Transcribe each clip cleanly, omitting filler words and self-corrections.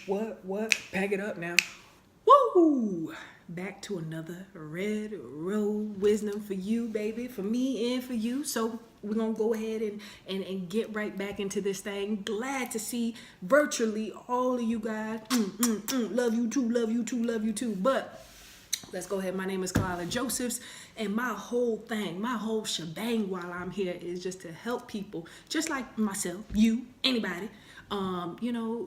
What? Pack it up now. Woo! Back to another RedRobe Wisdom for you, baby, for me and for you. So we're gonna go ahead and get right back into this thing. Glad to see virtually all of you guys. Love you too, love you too, love you too. But let's go ahead. My name is Kyla Josephs, and my whole thing, my whole shebang while I'm here is just to help people, just like myself, you, anybody, you know,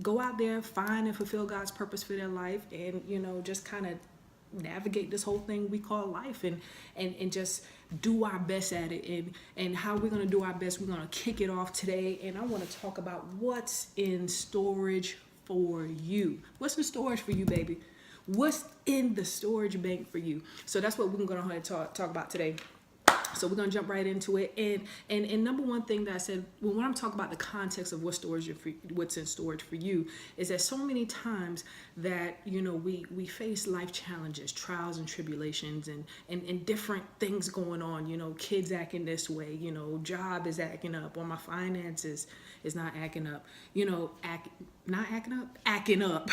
go out there, find and fulfill God's purpose for their life, and just kind of navigate this whole thing we call life, and just do our best at it. And how we're going to do our best, we're going to kick it off today, and I want to talk about what's in storage for you. What's in storage for you, baby? What's in the storage bank for you? So that's what we're going to talk about today. So we're gonna jump right into it. And number one thing that I said, well, when I'm talking about the context of what's in storage for you, is that so many times that we face life challenges, trials and tribulations, and different things going on. Kids acting this way. Job is acting up, or my finances is not acting up. Acting up.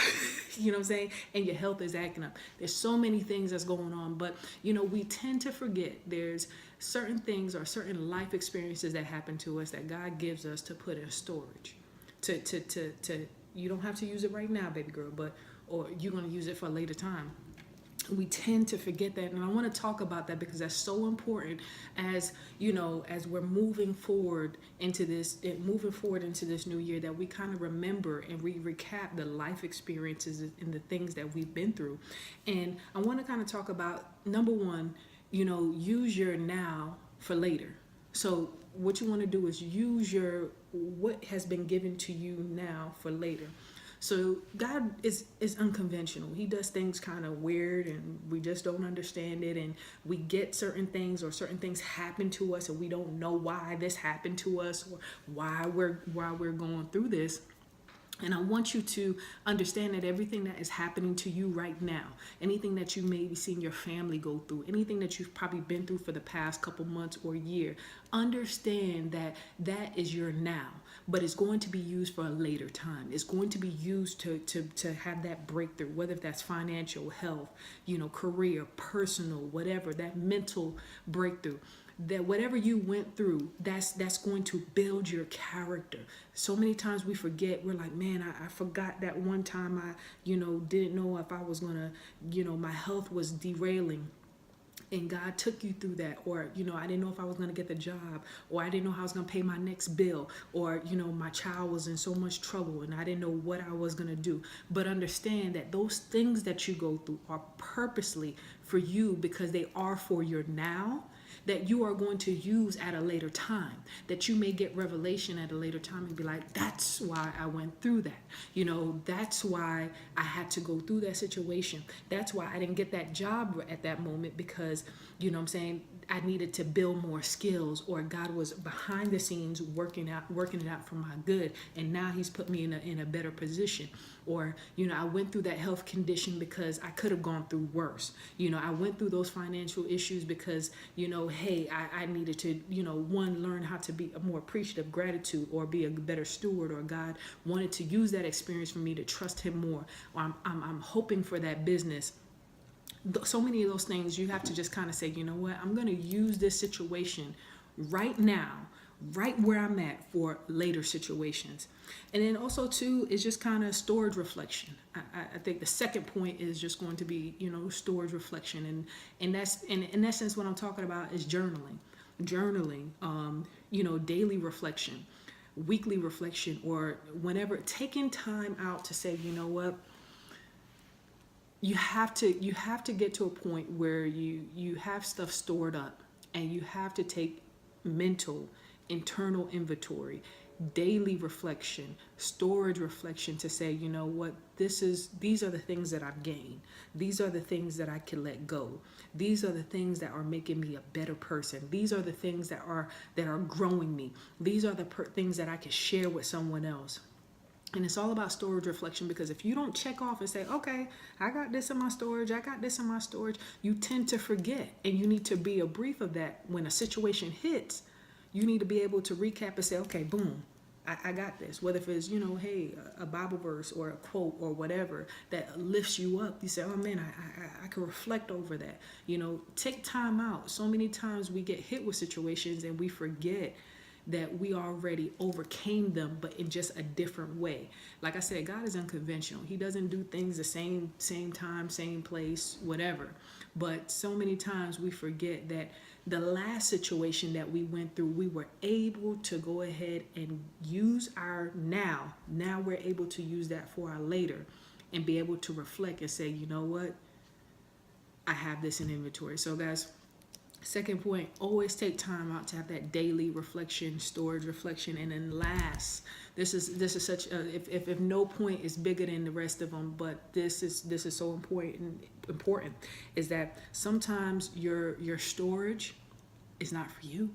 You know what I'm saying? And your health is acting up. There's so many things that's going on, but we tend to forget there's certain things or certain life experiences that happen to us that God gives us to put in storage. To you don't have to use it right now, baby girl, or you're gonna use it for a later time. We tend to forget that, and I want to talk about that because that's so important as as we're moving forward into this new year, that we kind of remember and we recap the life experiences and the things that we've been through. And I want to kind of talk about, number one, use your now for later. So what you want to do is use what has been given to you now for later. So God is unconventional. He does things kind of weird, and we just don't understand it. And we get certain things, or certain things happen to us, and we don't know why this happened to us, or why we're going through this. And I want you to understand that everything that is happening to you right now, anything that you may be seeing your family go through, anything that you've probably been through for the past couple months or year, understand that that is your now, but it's going to be used for a later time. It's going to be used to have that breakthrough, whether that's financial, health, career, personal, whatever, that mental breakthrough. That whatever you went through, that's going to build your character. So many times we forget. We're like, man, I forgot that one time I, didn't know if I was gonna, my health was derailing. And God took you through that. Or, I didn't know if I was going to get the job, or I didn't know how I was going to pay my next bill, or, my child was in so much trouble and I didn't know what I was going to do. But understand that those things that you go through are purposely for you, because they are for your now, that you are going to use at a later time, that you may get revelation at a later time and be like, that's why I went through that. That's why I had to go through that situation. That's why I didn't get that job at that moment, because, I needed to build more skills, or God was behind the scenes working it out for my good. And now he's put me in a better position. Or, I went through that health condition because I could have gone through worse. I went through those financial issues because, hey, I needed to, one, learn how to be a more appreciative, gratitude, or be a better steward, or God wanted to use that experience for me to trust him more. Or I'm hoping for that business. So many of those things, you have to just kind of say, you know what, I'm going to use this situation right now, right where I'm at, for later situations. And then also too is just kind of storage reflection. I think the second point is just going to be, storage reflection. And that's in essence what I'm talking about is journaling, daily reflection, weekly reflection, or whenever, taking time out to say, you know what, you have to get to a point where you have stuff stored up, and you have to take mental, internal inventory, daily reflection, storage reflection, to say, you know what, these are the things that I've gained. These are the things that I can let go. These are the things that are making me a better person. These are the things that are growing me. These are the things that I can share with someone else. And it's all about storage reflection, because if you don't check off and say, okay, I got this in my storage, you tend to forget. And you need to be a brief of that. When a situation hits, you need to be able to recap and say, okay, boom, I got this. Whether if it's, you know, hey, a Bible verse or a quote or whatever that lifts you up. You say, oh man, I can reflect over that. You know, take time out. So many times we get hit with situations and we forget that we already overcame them, but in just a different way. Like I said, God is unconventional. He doesn't do things the same time, same place, whatever. But so many times we forget that the last situation that we went through, we were able to go ahead and use our now. Now we're able to use that for our later and be able to reflect and say, you know what? I have this in inventory. So guys, second point, always take time out to have that daily reflection, storage reflection. And then last, this is such a, if no point is bigger than the rest of them, but this is so important is that sometimes your storage is not for you.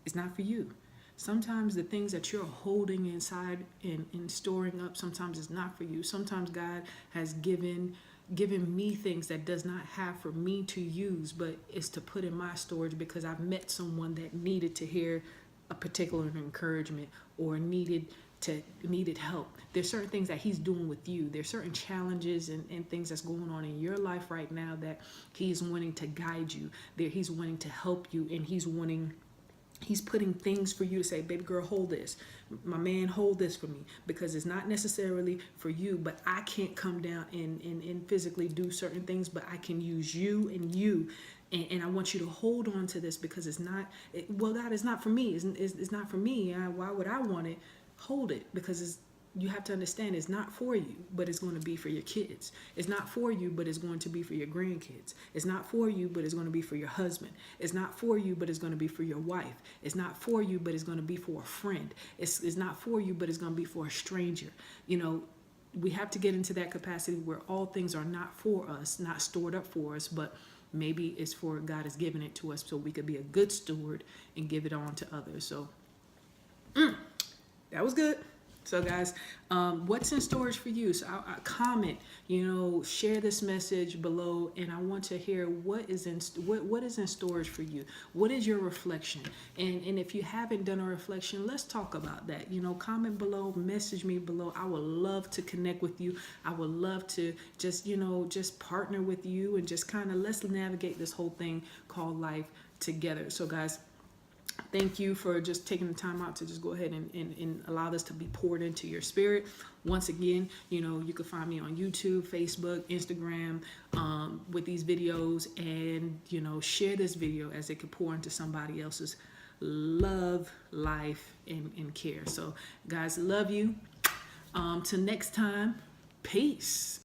It's not for you. Sometimes the things that you're holding inside and storing up, sometimes it's not for you. Sometimes God has given me things that does not have for me to use, but it's to put in my storage because I've met someone that needed to hear a particular encouragement or needed help. There's certain things that he's doing with you. There's certain challenges and things that's going on in your life right now that he's wanting to guide you. He's wanting to help you, and he's putting things for you to say, baby girl, hold this. My man, hold this for me. Because it's not necessarily for you, but I can't come down and physically do certain things, but I can use you and you. And I want you to hold on to this because it's not, God, it's not for me. It's not for me. Why would I want it? Hold it, because you have to understand it's not for you, but it's going to be for your kids. It's not for you, but it's going to be for your grandkids. It's not for you, but it's going to be for your husband. It's not for you, but it's going to be for your wife. It's not for you, but it's going to be for a friend. It's not for you, but it's going to be for a stranger. You know, we have to get into that capacity where all things are not for us, not stored up for us, but maybe it's for God has given it to us so we could be a good steward and give it on to others. So that was good. So guys, what's in storage for you? So I comment, you know, share this message below, and I want to hear what is in storage for you. What is your reflection? And if you haven't done a reflection, let's talk about that. You know, comment below, message me below. I would love to connect with you. I would love to just partner with you and just kind of let's navigate this whole thing called life together. So guys, thank you for just taking the time out to just go ahead and allow this to be poured into your spirit. Once again, you know, you can find me on YouTube, Facebook, Instagram with these videos, and, you know, share this video as it could pour into somebody else's love, life, and care. So guys, love you. Till next time, peace.